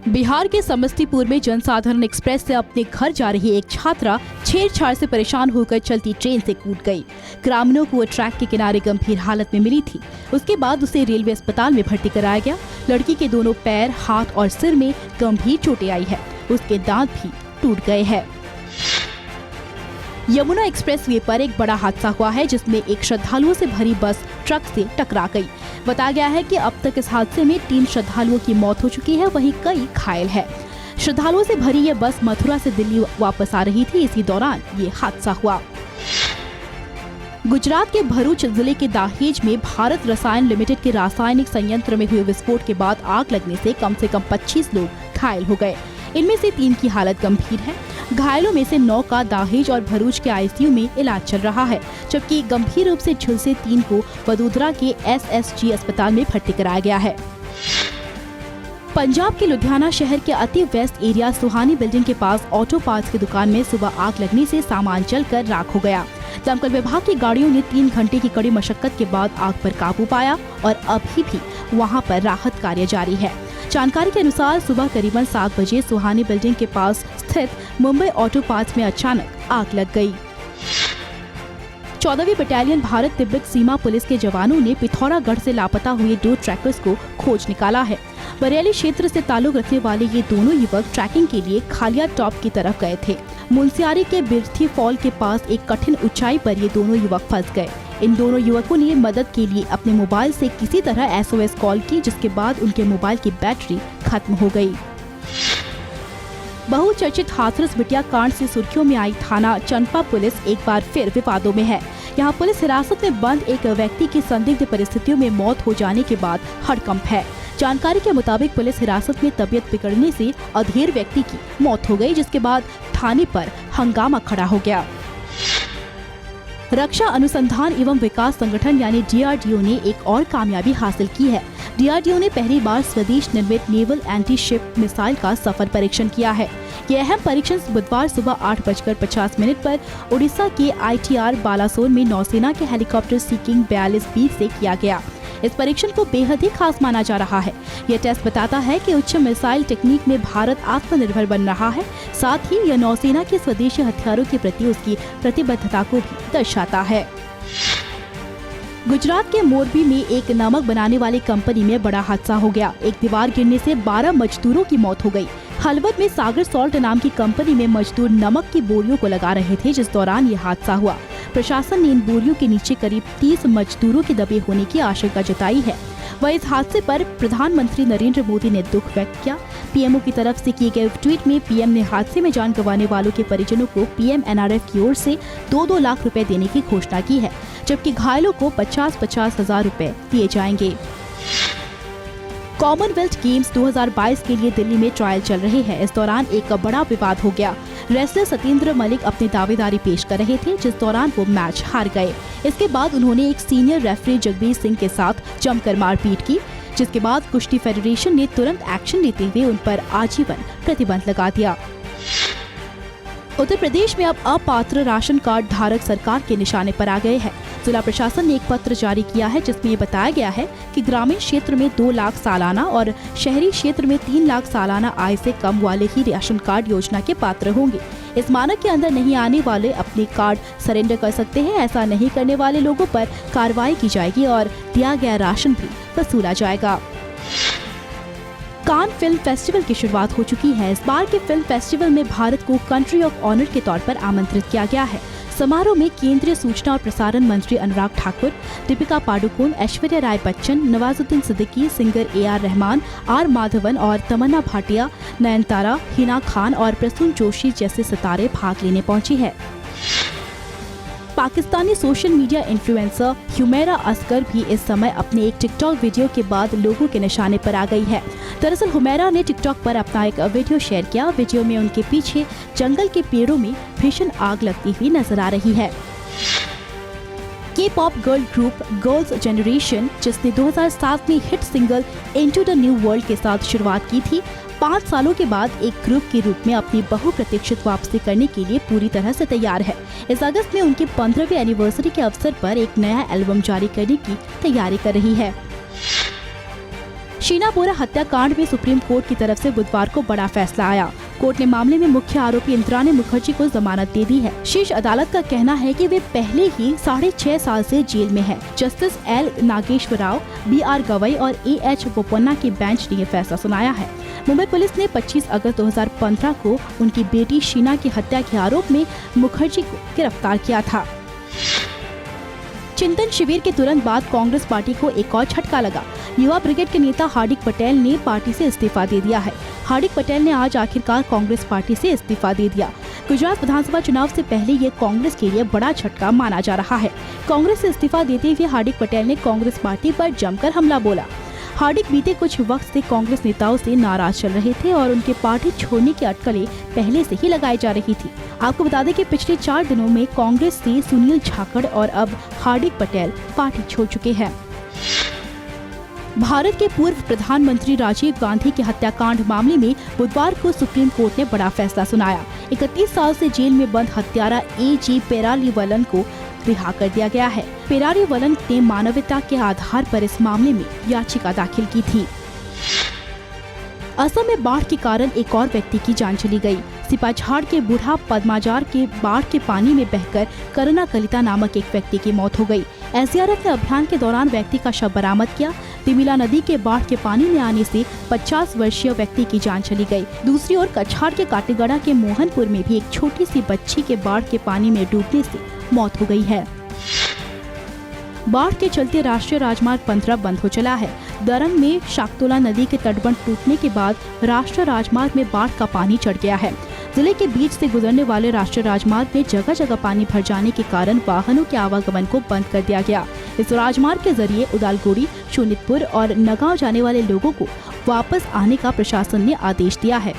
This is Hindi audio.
बिहार के समस्तीपुर में जनसाधारण एक्सप्रेस से अपने घर जा रही एक छात्रा छेड़छाड़ से परेशान होकर चलती ट्रेन से कूद गई। ग्रामीणों को वो ट्रैक के किनारे गंभीर हालत में मिली थी। उसके बाद उसे रेलवे अस्पताल में भर्ती कराया गया। लड़की के दोनों पैर, हाथ और सिर में गंभीर चोटें आई है। उसके दांत भी टूट गए हैं। यमुना एक्सप्रेसवे पर एक बड़ा हादसा हुआ है, जिसमें एक श्रद्धालुओं से भरी बस ट्रक से टकरा गई। बताया गया है कि अब तक इस हादसे में 3 श्रद्धालुओं की मौत हो चुकी है, वहीं कई घायल हैं। श्रद्धालुओं से भरी ये बस मथुरा से दिल्ली वापस आ रही थी। इसी दौरान ये हादसा हुआ। गुजरात के भरूच जिले के दाहेज में भारत रसायन लिमिटेड के रासायनिक संयंत्र में हुए विस्फोट के बाद आग लगने से कम 25 लोग घायल हो गए। इनमें से 3 की हालत गंभीर है। घायलों में से 9 का दाहेज और भरूच के आईसीयू में इलाज चल रहा है, जबकि गंभीर रूप से झुलसे 3 को वडोदरा के एसएसजी अस्पताल में भर्ती कराया गया है। पंजाब के लुधियाना शहर के अति वेस्ट एरिया सुहानी बिल्डिंग के पास ऑटो पार्ट्स की दुकान में सुबह आग लगने से सामान जलकर राख हो गया। दमकल विभाग की गाड़ियों ने 3 घंटे की कड़ी मशक्कत के बाद आग पर काबू पाया और अभी भी वहां पर राहत कार्य जारी है। जानकारी के अनुसार सुबह करीबन 7 बजे सुहानी बिल्डिंग के पास स्थित मुंबई ऑटो पार्ट्स में अचानक आग लग गई। 14वीं बटालियन भारत तिब्बत सीमा पुलिस के जवानों ने पिथौरागढ़ से लापता हुए 2 ट्रैकर्स को खोज निकाला है। बरेली क्षेत्र से ताल्लुक रखने वाले ये दोनों युवक ट्रैकिंग के लिए खालिया टॉप की तरफ गए थे। मुंसियारी के बिरथी फॉल के पास एक कठिन ऊंचाई पर ये दोनों युवक फंस गए। इन दोनों युवकों ने मदद के लिए अपने मोबाइल से किसी तरह एसओएस कॉल की, जिसके बाद उनके मोबाइल की बैटरी खत्म हो गई। बहुचर्चित हाथरस बिटिया कांड से सुर्खियों में आई थाना चंपा पुलिस एक बार फिर विवादों में है। यहाँ पुलिस हिरासत में बंद एक व्यक्ति की संदिग्ध परिस्थितियों में मौत हो जाने के बाद हड़कंप है। जानकारी के मुताबिक पुलिस हिरासत में तबीयत बिगड़ने से अधेड़ व्यक्ति की मौत हो गई, जिसके बाद थाने पर हंगामा खड़ा हो गया। रक्षा अनुसंधान एवं विकास संगठन यानी डीआरडीओ ने एक और कामयाबी हासिल की है। डीआरडीओ ने पहली बार स्वदेश निर्मित नेवल एंटी शिप मिसाइल का सफल परीक्षण किया है। यह अहम परीक्षण बुधवार सुबह 8:50 पर उड़ीसा के आईटीआर बालासोर में नौसेना के हेलीकॉप्टर सीकिंग 42B से किया गया। इस परीक्षण को बेहद ही खास माना जा रहा है। यह टेस्ट बताता है कि उच्च मिसाइल टेक्निक में भारत आत्मनिर्भर बन रहा है। साथ ही यह नौसेना के स्वदेशी हथियारों के प्रति उसकी प्रतिबद्धता को भी दर्शाता है। गुजरात के मोरबी में एक नमक बनाने वाली कंपनी में बड़ा हादसा हो गया। एक दीवार गिरने से 12 मजदूरों की मौत हो गई। हलवद में सागर सॉल्ट नाम की कंपनी में मजदूर नमक की बोरियों को लगा रहे थे, जिस दौरान ये हादसा हुआ। प्रशासन ने इन बोरियों के नीचे करीब 30 मजदूरों के दबे होने की आशंका जताई है। वह इस हादसे पर प्रधानमंत्री नरेंद्र मोदी ने दुख व्यक्त किया। पीएमओ की तरफ से किए गए ट्वीट में पीएम ने हादसे में जान गंवाने वालों के परिजनों को पीएमएनआरएफ की ओर से 2-2 लाख रुपए देने की घोषणा की है, जबकि घायलों को 50-50 हजार रुपए दिए जाएंगे। कॉमनवेल्थ गेम्स 2022 के लिए दिल्ली में ट्रायल चल रहे हैं। इस दौरान एक बड़ा विवाद हो गया। रेसलर सत्येंद्र मलिक अपनी दावेदारी पेश कर रहे थे, जिस दौरान वो मैच हार गए। इसके बाद उन्होंने एक सीनियर रेफरी जगबीर सिंह के साथ जमकर मारपीट की, जिसके बाद कुश्ती फेडरेशन ने तुरंत एक्शन लेते हुए उन पर आजीवन प्रतिबंध लगा दिया। उत्तर प्रदेश में अब अपात्र राशन कार्ड धारक सरकार के निशाने पर आ गए हैं। जिला प्रशासन ने एक पत्र जारी किया है, जिसमें ये बताया गया है कि ग्रामीण क्षेत्र में 2 लाख सालाना और शहरी क्षेत्र में 3 लाख सालाना आय से कम वाले ही राशन कार्ड योजना के पात्र होंगे। इस मानक के अंदर नहीं आने वाले अपने कार्ड सरेंडर कर सकते हैं। ऐसा नहीं करने वाले लोगों पर कार्रवाई की जाएगी और दिया गया राशन भी वसूला जाएगा। कान फिल्म फेस्टिवल की शुरुआत हो चुकी है। इस बार के फिल्म फेस्टिवल में भारत को कंट्री ऑफ ऑनर के तौर पर आमंत्रित किया गया है। समारोह में केंद्रीय सूचना और प्रसारण मंत्री Anurag Thakur, Deepika Padukone, Aishwarya Rai Bachchan, Nawazuddin Siddiqui, singer AR Rahman, R Madhavan और तमन्ना भाटिया, नयनतारा, हिना खान और प्रसून जोशी जैसे सितारे भाग लेने पहुंचे हैं। Pakistani social media influencer Humaira Asghar भी इस समय अपने एक टिकटॉक वीडियो के बाद लोगों के निशाने पर आ गई है। दरअसल हुमैरा ने टिकटॉक पर अपना एक वीडियो शेयर किया। वीडियो में उनके पीछे जंगल के पेड़ों में भीषण आग लगती हुई नजर आ रही है। K pop girl group girls generation, जिसने 2007 में hit single into the new world के साथ शुरुआत की थी, 5 सालों के बाद एक ग्रुप के रूप में अपनी बहुप्रतीक्षित वापसी करने के लिए पूरी तरह से तैयार है। इस अगस्त में उनके 15वीं एनिवर्सरी के अवसर पर एक नया एल्बम जारी करने की तैयारी कर रही है। शीना बोरा हत्याकांड में सुप्रीम कोर्ट की तरफ से बुधवार को बड़ा फैसला आया। कोर्ट ने मामले में मुख्य आरोपी इंद्राणी मुखर्जी को जमानत दे दी है। शीर्ष अदालत का कहना है कि वे पहले ही 6.5 साल से जेल में हैं। Justice L Nageswara Rao, BR Gavai और AH बोपन्ना की बेंच ने ये फैसला सुनाया है। मुंबई पुलिस ने 25 अगस्त 2015 को उनकी बेटी शीना की हत्या के आरोप में मुखर्जी को गिरफ्तार किया था। चिंतन शिविर के तुरंत बाद कांग्रेस पार्टी को एक और झटका लगा। युवा ब्रिगेड के नेता हार्दिक पटेल ने पार्टी से इस्तीफा दे दिया है। हार्दिक पटेल ने आज आखिरकार कांग्रेस पार्टी से इस्तीफा दे दिया। गुजरात विधानसभा चुनाव से पहले ये कांग्रेस के लिए बड़ा झटका माना जा रहा है। कांग्रेस से इस्तीफा देते हुए हार्दिक पटेल ने कांग्रेस पार्टी पर जमकर हमला बोला। हार्दिक बीते कुछ वक्त से कांग्रेस नेताओं से नाराज चल रहे थे और उनके पार्टी छोड़ने की अटकलें पहले से ही लगाई जा रही थी। आपको बता दें कि पिछले 4 दिनों में कांग्रेस से सुनील जाखड़ और अब हार्दिक पटेल पार्टी छोड़ चुके हैं। भारत के पूर्व प्रधानमंत्री राजीव गांधी के हत्याकांड मामले में बुधवार को सुप्रीम कोर्ट ने बड़ा फैसला सुनाया। 31 साल से जेल में बंद हत्यारा A.G. पेरारीवलन को रिहा कर दिया गया है। पेरारीवलन ने मानवता के आधार पर इस मामले में याचिका दाखिल की थी। असम में बाढ़ के कारण एक और व्यक्ति की जान चली गई। सिपाझाड़ के बूढ़ा पद्माजार के बाढ़ के पानी में बहकर करुणा कलिता नामक एक व्यक्ति की मौत हो गई। SDRF ने अभियान के दौरान व्यक्ति का शव बरामद किया। तिमिला नदी के बाढ़ के पानी में आने से 50 वर्षीय व्यक्ति की जान चली गई। दूसरी ओर कछाड़ के काटेगड़ा के मोहनपुर में भी एक छोटी सी बच्ची के बाढ़ के पानी में डूबने से मौत हो गई है। बाढ़ के चलते राष्ट्रीय राजमार्ग 15 बंद हो चला है। दरंग में शाक्तोला नदी के तटबंध टूटने के बाद राष्ट्रीय राजमार्ग में बाढ़ का पानी चढ़ गया है। जिले के बीच से गुजरने वाले राष्ट्रीय राजमार्ग में जगह जगह पानी भर जाने के कारण वाहनों के आवागमन को बंद कर दिया गया। इस राजमार्ग के जरिए उदालगुड़ी, शोनितपुर और नगांव जाने वाले लोगों को वापस आने का प्रशासन ने आदेश दिया है।